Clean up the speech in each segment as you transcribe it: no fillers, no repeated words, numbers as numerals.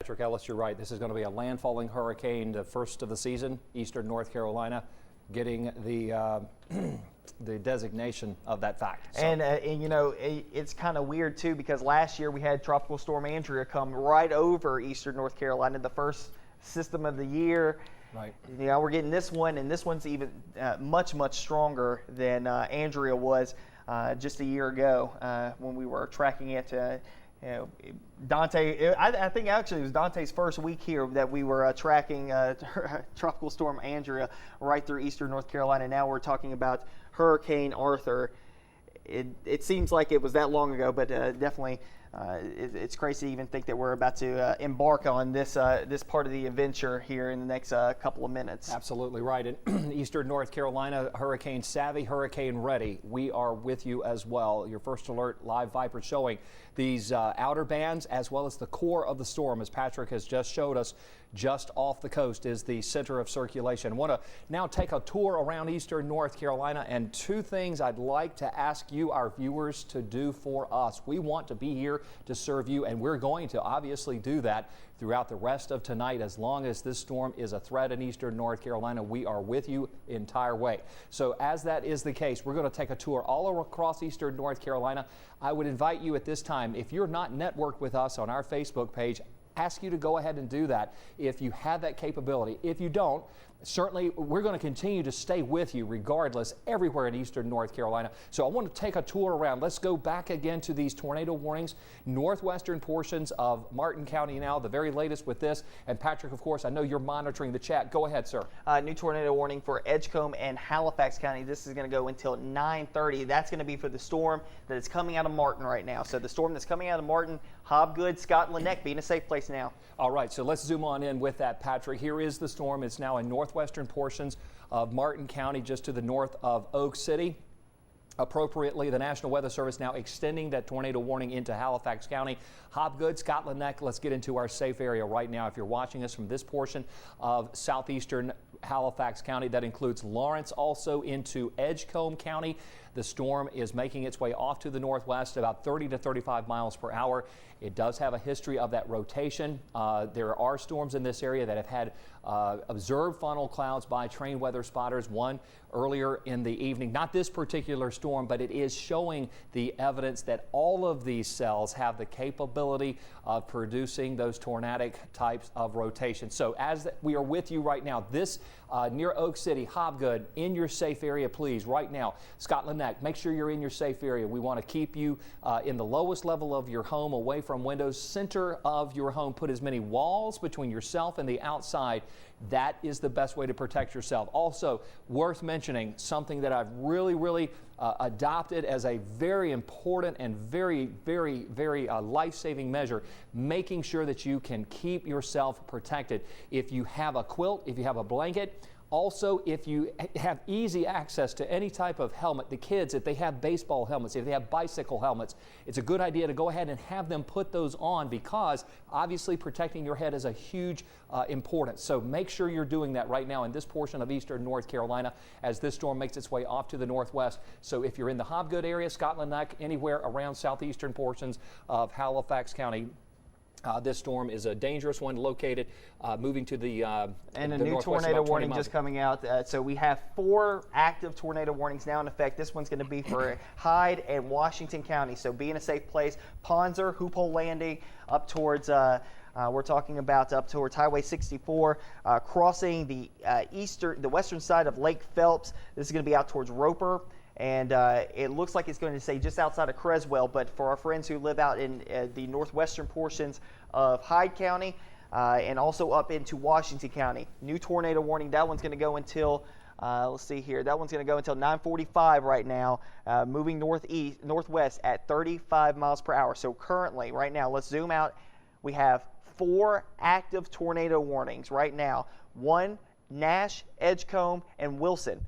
Patrick Ellis, you're right. This is going to be a landfalling hurricane, the first of the season. Eastern North Carolina getting the the designation of that fact. So. And you know, it's kind of weird too, because last year we had Tropical Storm Andrea come right over Eastern North Carolina, the first system of the year. Right. You know, we're getting this one, and this one's even much stronger than Andrea was just a year ago when we were tracking it. You know, Dante, I think actually it was Dante's first week here that we were tracking Tropical Storm Andrea right through Eastern North Carolina. Now we're talking about Hurricane Arthur. It seems like it was that long ago, but definitely it's crazy to even think that we're about to embark on this this part of the adventure here in the next couple of minutes. Absolutely right. In Eastern North Carolina, hurricane savvy, hurricane ready. We are with you as well. Your first alert live Viper showing these outer bands as well as the core of the storm, as Patrick has just showed us. Just off the coast is the center of circulation. I want to now take a tour around Eastern North Carolina, and two things I'd like to ask you, our viewers, to do for us. We want to be here to serve you, and we're going to obviously do that throughout the rest of tonight. As long as this storm is a threat in Eastern North Carolina, we are with you entire way. So as that is the case, we're going to take a tour all across Eastern North Carolina. I would invite you at this time, if you're not networked with us on our Facebook page, ask you to go ahead and do that if you have that capability. If you don't, certainly we're going to continue to stay with you regardless everywhere in Eastern North Carolina. So I want to take a tour around. Let's go back again to these tornado warnings, northwestern portions of Martin County now, the very latest with this. And Patrick, of course, I know you're monitoring the chat. Go ahead, sir. New tornado warning for Edgecombe and Halifax County. This is going to go until 9:30. That's going to be for the storm that is coming out of Martin right now. So the storm that's coming out of Martin, Hobgood, Scotland Neck being a safe place now. All right, so let's zoom on in with that, Patrick. Here is the storm. It's now in northwestern portions of Martin County, just to the north of Oak City. Appropriately, the National Weather Service now extending that tornado warning into Halifax County. Hobgood, Scotland Neck, let's get into our safe area right now. If you're watching us from this portion of southeastern Halifax County, that includes Lawrence, also into Edgecombe County. The storm is making its way off to the northwest, about 30 to 35 miles per hour. It does have a history of that rotation. There are storms in this area that have had observed funnel clouds by trained weather spotters, one earlier in the evening. Not this particular storm, but it is showing the evidence that all of these cells have the capability of producing those tornadic types of rotation. So as we are with you right now, this near Oak City, Hobgood, in your safe area, please, right now. Scotland Neck, make sure you're in your safe area. We want to keep you in the lowest level of your home, away from windows, center of your home. Put as many walls between yourself and the outside. That is the best way to protect yourself. Also, worth mentioning, something that I've really adopted as a very important and very life-saving measure, making sure that you can keep yourself protected. If you have a quilt, if you have a blanket, also, if you have easy access to any type of helmet, the kids, if they have baseball helmets, if they have bicycle helmets, it's a good idea to go ahead and have them put those on, because obviously protecting your head is a huge importance. So make sure you're doing that right now in this portion of Eastern North Carolina as this storm makes its way off to the northwest. So if you're in the Hobgood area, Scotland Neck, anywhere around southeastern portions of Halifax County, this storm is a dangerous one, located moving to the and a new tornado warning just coming out. So we have 4 active tornado warnings now in effect. This one's going to be for Hyde and Washington County. So be in a safe place. Ponzer, Hoophole Landing, up towards we're talking about up towards Highway 64, crossing the western side of Lake Phelps. This is going to be out towards Roper. And it looks like it's going to say just outside of Creswell, but for our friends who live out in the northwestern portions of Hyde County and also up into Washington County, new tornado warning. That one's going to go until, let's see here, that one's going to go until 9:45 right now, moving northwest at 35 miles per hour. So currently, right now, let's zoom out. We have 4 active tornado warnings right now. 1, Nash, Edgecombe, and Wilson.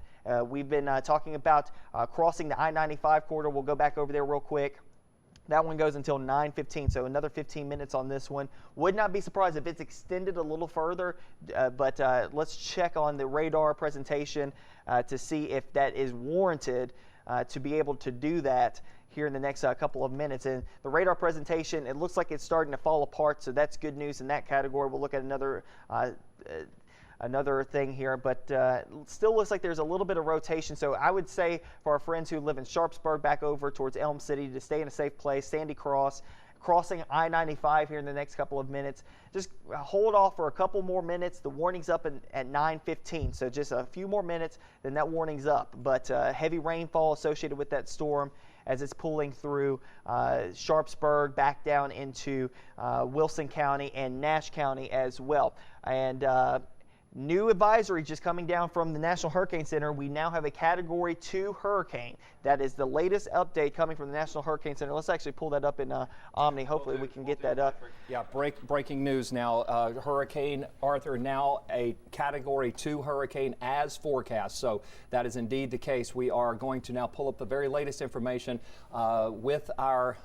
We've been talking about crossing the I-95 corridor. We'll go back over there real quick. That one goes until 9:15, so another 15 minutes on this one. Would not be surprised if it's extended a little further, but let's check on the radar presentation to see if that is warranted to be able to do that here in the next couple of minutes. And the radar presentation, it looks like it's starting to fall apart, so that's good news in that category. We'll look at another thing here, but still looks like there's a little bit of rotation. So I would say for our friends who live in Sharpsburg back over towards Elm City to stay in a safe place, Sandy Cross, crossing I-95 here in the next couple of minutes. Just hold off for a couple more minutes. The warning's up at 9:15, so just a few more minutes, then that warning's up. But heavy rainfall associated with that storm as it's pulling through Sharpsburg back down into Wilson County and Nash County as well. And new advisory just coming down from the National Hurricane Center. We now have a Category 2 hurricane. That is the latest update coming from the National Hurricane Center. Let's actually pull that up in Omni. Hopefully we can get that up. Yeah, breaking news now. Hurricane Arthur now a Category 2 hurricane as forecast. So that is indeed the case. We are going to now pull up the very layest information with our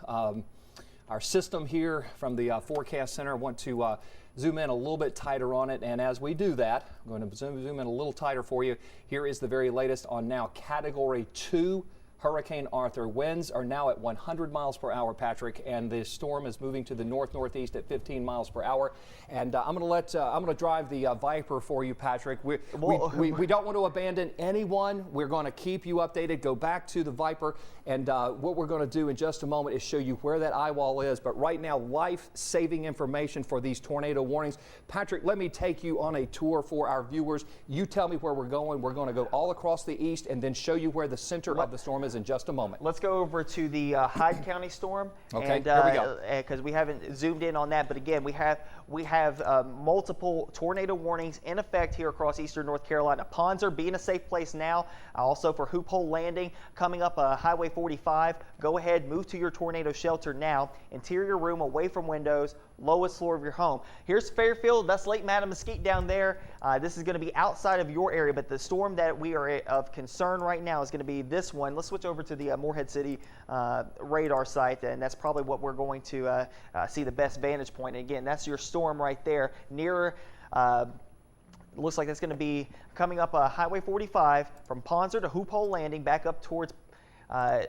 system here from the Forecast Center. I want to zoom in a little bit tighter on it, and as we do that, I'm going to zoom in a little tighter for you. Here is the very latest on now Category 2 Hurricane Arthur. Winds are now at 100 miles per hour, Patrick, and the storm is moving to the northeast at 15 miles per hour. And I'm going to drive the Viper for you, Patrick. We don't want to abandon anyone. We're going to keep you updated. Go back to the Viper, and what we're going to do in just a moment is show you where that eye wall is. But right now, life-saving information for these tornado warnings. Patrick, let me take you on a tour for our viewers. You tell me where we're going. We're going to go all across the east and then show you where the center of the storm is in just a moment. Let's go over to the Hyde County storm. Okay, and, here we go. Because we haven't zoomed in on that, but again, we have multiple tornado warnings in effect here across eastern North Carolina. Ponds are being a safe place now. Also for Hoop Hole Landing, coming up Highway 45. Go ahead, move to your tornado shelter now. Interior room away from windows, lowest floor of your home. Here's Fairfield. That's Lake Mattamuskeet down there. This is going to be outside of your area, but the storm that we are of concern right now is going to be this one. Let's switch over to the Morehead City radar site, and that's probably what we're going to see the best vantage point. And again, that's your storm right there near. Looks like that's going to be coming up Highway 45 from Ponzer to Hoop Hole Landing, back up towards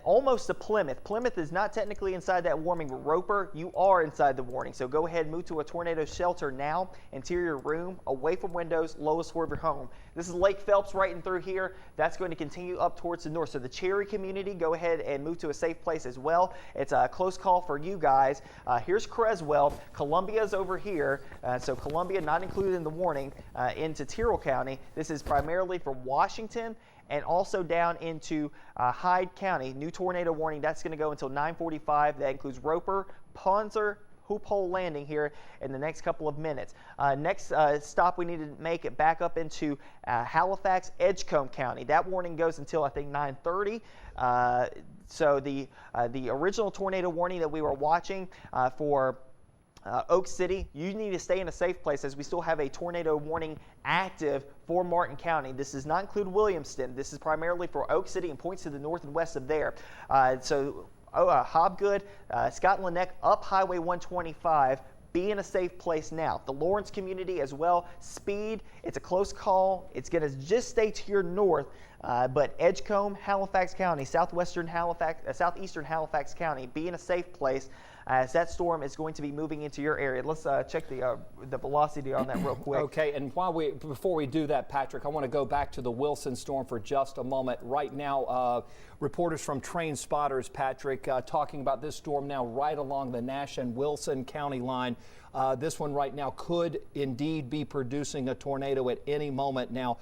almost to Plymouth. Plymouth is not technically inside that warning, but Roper, you are inside the warning. So go ahead, move to a tornado shelter now. Interior room, away from windows, lowest floor of your home. This is Lake Phelps right in through here. That's going to continue up towards the north. So the Cherry community, go ahead and move to a safe place as well. It's a close call for you guys. Here's Creswell. Columbia's over here. So Columbia not included in the warning into Tyrrell County. This is primarily for Washington and also down into Hyde County. New tornado warning. That's going to go until 9:45. That includes Roper, Ponzer, Hoop Hole Landing here in the next couple of minutes. Next stop we need to make it back up into Halifax, Edgecombe County. That warning goes until I think 9:30. So the original tornado warning that we were watching for Oak City, you need to stay in a safe place as we still have a tornado warning active for Martin County. This does not include Williamston. This is primarily for Oak City and points to the north and west of there. Hobgood, Scott and Lynette up Highway 125. Be in a safe place now. The Lawrence community as well. Speed, it's a close call. It's going to just stay to your north, but Edgecombe, Halifax County, southeastern Halifax County, be in a safe place as that storm is going to be moving into your area. Let's check the velocity on that real quick. Okay, and before we do that, Patrick, I want to go back to the Wilson storm for just a moment. Right now, reporters from Train Spotters, Patrick, talking about this storm now right along the Nash and Wilson County line. This one right now could indeed be producing a tornado at any moment. Now,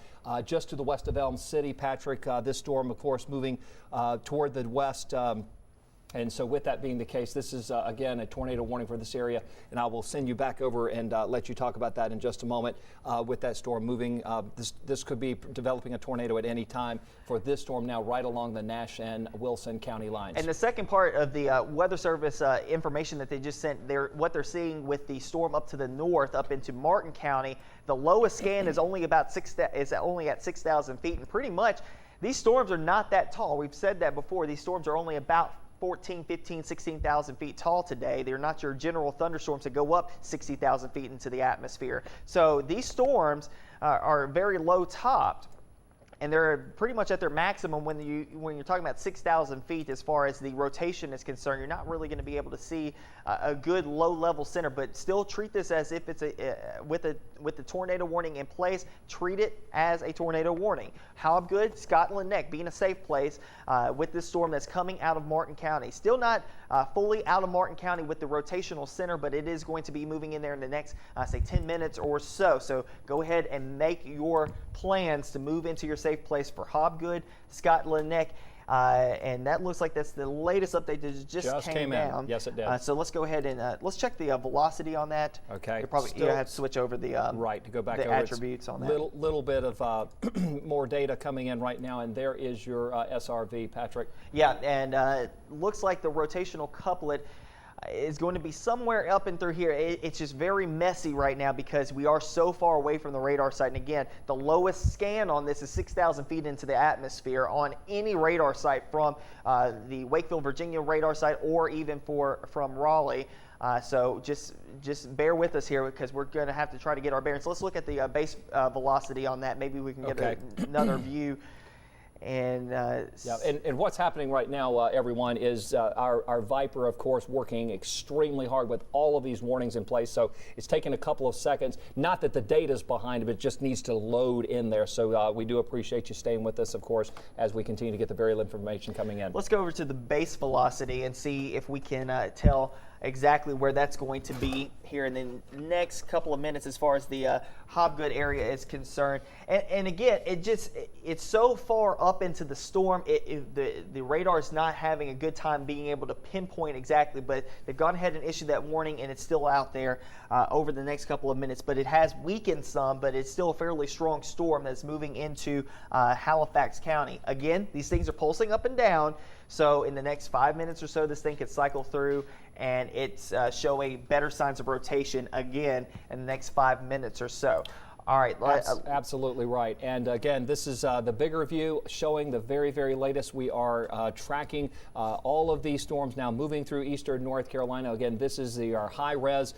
just to the west of Elm City, Patrick, this storm, of course, moving toward the west. And so with that being the case, this is, again, a tornado warning for this area. And I will send you back over and let you talk about that in just a moment. With that storm moving, this could be developing a tornado at any time for this storm now right along the Nash and Wilson County lines. And the second part of the Weather Service information that they just sent, what they're seeing with the storm up to the north, up into Martin County, the lowest scan is only at 6,000 feet. And pretty much, these storms are not that tall. We've said that before. These storms are only about 14, 15, 16,000 feet tall today. They're not your general thunderstorms that go up 60,000 feet into the atmosphere. So these storms are very low topped. and they're pretty much at their maximum when you're talking about 6,000 feet as far as the rotation is concerned. You're not really going to be able to see a good low-level center, but still treat this as if it's with the tornado warning in place. Treat it as a tornado warning. Hobgood, Scotland Neck being a safe place with this storm that's coming out of Martin County. Still not fully out of Martin County with the rotational center, but it is going to be moving in there in the next, say, 10 minutes or so. So go ahead and make your plans to move into your safe place for Hobgood, Scotland Neck. And that looks like that's the latest update that just came down. Yes, it did. So let's go ahead and let's check the velocity on that. Okay. You probably have to switch over the right to go back the over attributes on that. Little bit of more data coming in right now, and there is your SRV, Patrick. Yeah, and looks like the rotational couplet is going to be somewhere up and through here. It's just very messy right now because we are so far away from the radar site. And again, the lowest scan on this is 6,000 feet into the atmosphere on any radar site from the Wakefield, Virginia radar site, or even from Raleigh. So just bear with us here because we're going to have to try to get our bearings. Let's look at the base velocity on that. Maybe we can get another view. And and what's happening right now, everyone, is our Viper, of course, working extremely hard with all of these warnings in place. So it's taking a couple of seconds. Not that the data's behind it, but it just needs to load in there. So we do appreciate you staying with us, of course, as we continue to get the varied information coming in. Let's go over to the base velocity and see if we can tell exactly where that's going to be here in the next couple of minutes as far as the Hobgood area is concerned. And again, it's so far up into the storm, the radar is not having a good time being able to pinpoint exactly, but they've gone ahead and issued that warning, and it's still out there over the next couple of minutes. But it has weakened some, but it's still a fairly strong storm that's moving into Halifax County. Again, these things are pulsing up and down, so in the next 5 minutes or so, this thing could cycle through, and it's showing better signs of rotation again in the next 5 minutes or so. All right. That's absolutely right. And again, this is the bigger view showing the very, very latest. We are tracking all of these storms now moving through eastern North Carolina. Again, this is our high-res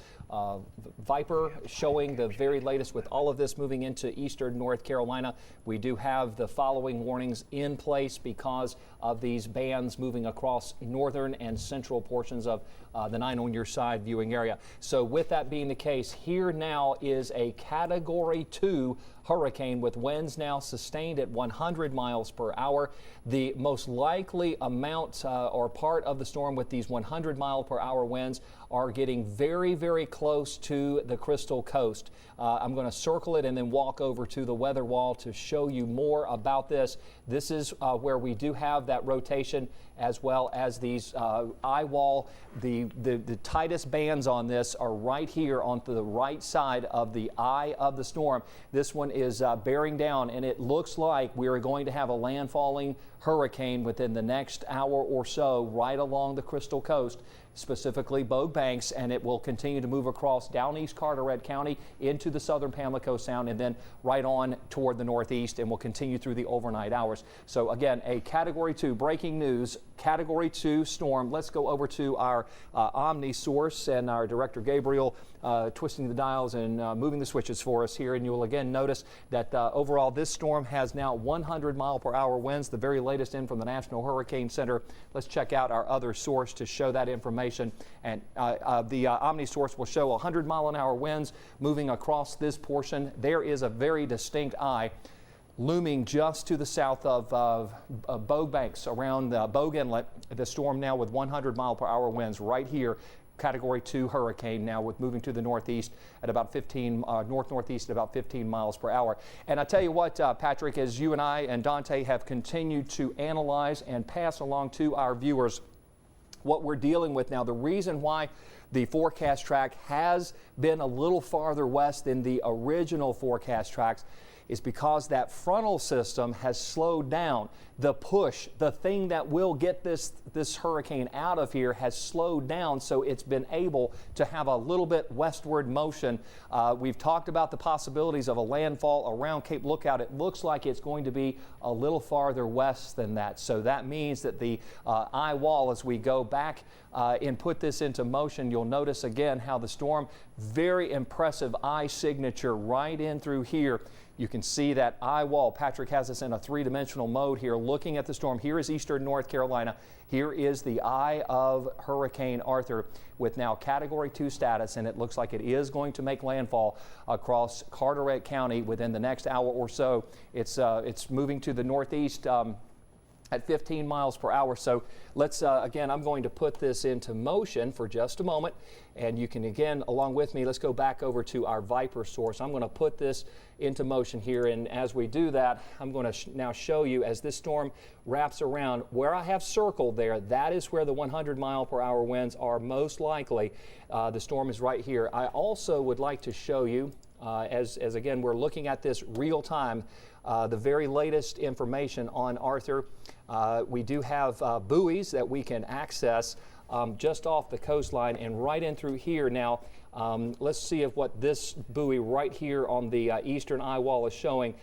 Viper showing the very latest with all of this moving into eastern North Carolina. We do have the following warnings in place because of these bands moving across northern and central portions of the 9 on your side viewing area. So with that being the case, here now is a Category 2 hurricane with winds now sustained at 100 miles per hour. The most likely amount or part of the storm with these 100 mile per hour winds are getting very, very close to the Crystal Coast. I'm going to circle it and then walk over to the weather wall to show you more about this. This is where we do have that rotation as well as these eye wall. The tightest bands on this are right here on the right side of the eye of the storm. This one is bearing down, and it looks like we are going to have a landfalling hurricane within the next hour or so right along the Crystal Coast, specifically Bogue Banks, and it will continue to move across down East Carteret County into the southern Pamlico Sound and then right on toward the northeast, and will continue through the overnight hours. So again, a Category 2 breaking news, Category 2 storm. Let's go over to our Omni source and our director Gabriel twisting the dials and moving the switches for us here, and you will again notice that overall this storm has now 100 mile per hour winds, the very latest in from the National Hurricane Center. Let's check out our other source to show that information, and the Omni source will show 100 mile an hour winds moving across this portion. There is a very distinct eye looming just to the south of Bogue Banks around Bogue Inlet. The storm now with 100 mile per hour winds right here. Category 2 hurricane now with moving to the northeast at about 15, northeast at about 15 miles per hour. And I tell you what, Patrick, as you and I and Dante have continued to analyze and pass along to our viewers what we're dealing with now, the reason why the forecast track has been a little farther west than the original forecast tracks is because that frontal system has slowed down. The push, the thing that will get this hurricane out of here has slowed down, so it's been able to have a little bit westward motion. We've talked about the possibilities of a landfall around Cape Lookout. It looks like it's going to be a little farther west than that. So that means that the eye wall, as we go back and put this into motion, you'll notice again how the storm Very impressive eye signature right in through here. You can see that eye wall. Patrick has us in a three-dimensional mode here looking at the storm. Here is eastern North Carolina. Here is the eye of Hurricane Arthur with now Category 2 status, and it looks like it is going to make landfall across Carteret County within the next hour or so. It's moving to the northeast at 15 miles per hour. So let's, again, I'm going to put this into motion for just a moment. And you can, again, along with me, let's go back over to our Viper source. I'm going to put this into motion here. And as we do that, I'm going to now show you as this storm wraps around where I have circled there. That is where the 100 mile per hour winds are most likely. The storm is right here. I also would like to show you, as again, we're looking at this real time, the very latest information on Arthur. We do have buoys that we can access just off the coastline and right in through here. Now, let's see if what this buoy right here on the eastern eye wall is showing.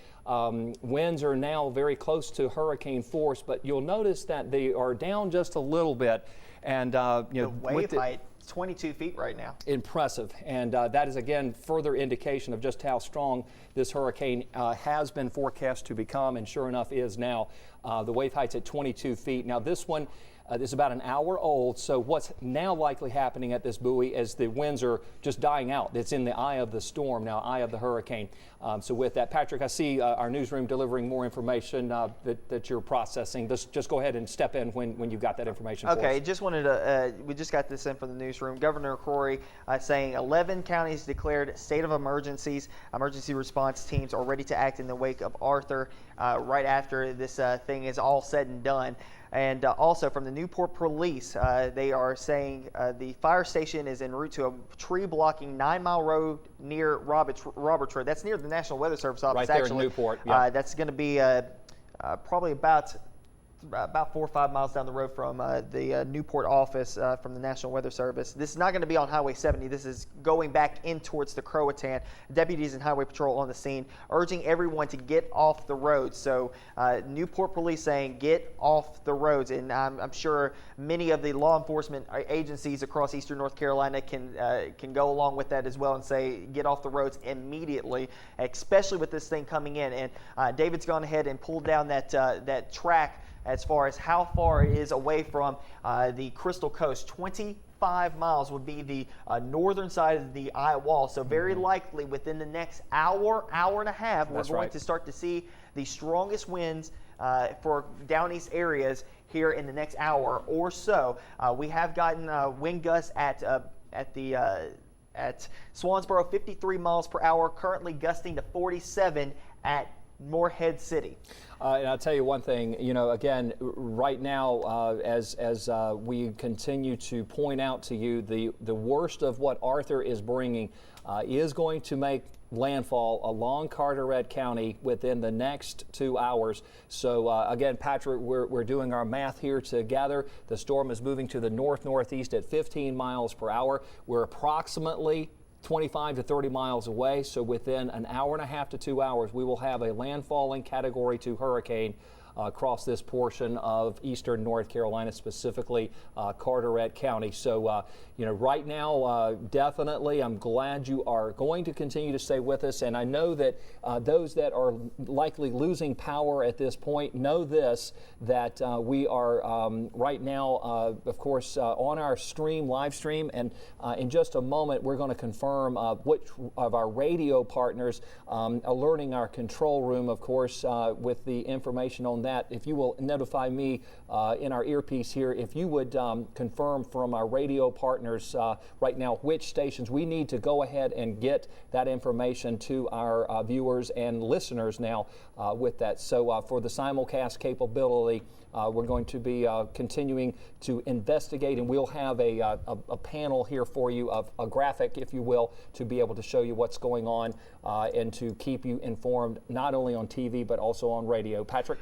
Winds are now very close to hurricane force, but you'll notice that they are down just a little bit. And you know, the wave height, 22 feet right now. Impressive. And that is, again, further indication of just how strong this hurricane has been forecast to become, and sure enough is now. The wave height's at 22 feet. Now, this one is about an hour old, so what's now likely happening at this buoy is the winds are just dying out. It's in the eye of the storm now, eye of the hurricane. So with that, Patrick, I see our newsroom delivering more information that you're processing. Just go ahead and step in when you've got that information for us. Okay, just wanted to, we just got this in from the newsroom. Governor Crory saying 11 counties declared state of emergencies. Emergency response teams are ready to act in the wake of Arthur right after this thing is all said and done. And also from the Newport Police, they are saying the fire station is en route to a tree-blocking 9-mile road near Roberts Road. That's near the National Weather Service office. Right there actually. in Newport. Yeah. That's going to be probably about 4 or 5 miles down the road from the Newport office from the National Weather Service. This is not going to be on Highway 70. This is going back in towards the Croatan. Deputies and Highway Patrol on the scene, urging everyone to get off the roads. So Newport Police saying get off the roads. And I'm sure many of the law enforcement agencies across eastern North Carolina can go along with that as well and say get off the roads immediately, especially with this thing coming in. And David's gone ahead and pulled down that track as far as how far it is away from the Crystal Coast. 25 miles would be the northern side of the eye wall. So very likely within the next hour and a half, we're going to start to see the strongest winds for down east areas here in the next hour or so. We have gotten wind gusts at Swansboro, 53 miles per hour, currently gusting to 47 at Morehead City. And I'll tell you one thing, you know, again, right now, as we continue to point out to you, the worst of what Arthur is bringing is going to make landfall along Carteret County within the next 2 hours. So again, Patrick, we're doing our math here together. The storm is moving to the north-northeast at 15 miles per hour. We're approximately 25 to 30 miles away, so within an hour and a half to 2 hours, we will have a landfalling Category 2 hurricane across this portion of eastern North Carolina, specifically Carteret County. So, you know, right now, definitely, I'm glad you are going to continue to stay with us. And I know that those that are likely losing power at this point know this, that we are right now, of course, on our live stream. And in just a moment, we're going to confirm which of our radio partners alerting our control room, of course, with the information on that. If you will notify me in our earpiece here, if you would confirm from our radio partners right now which stations we need to go ahead and get that information to our viewers and listeners now with that. So for the simulcast capability, we're going to be continuing to investigate, and we'll have a panel here for you, of a graphic, if you will, to be able to show you what's going on and to keep you informed not only on TV but also on radio. Patrick?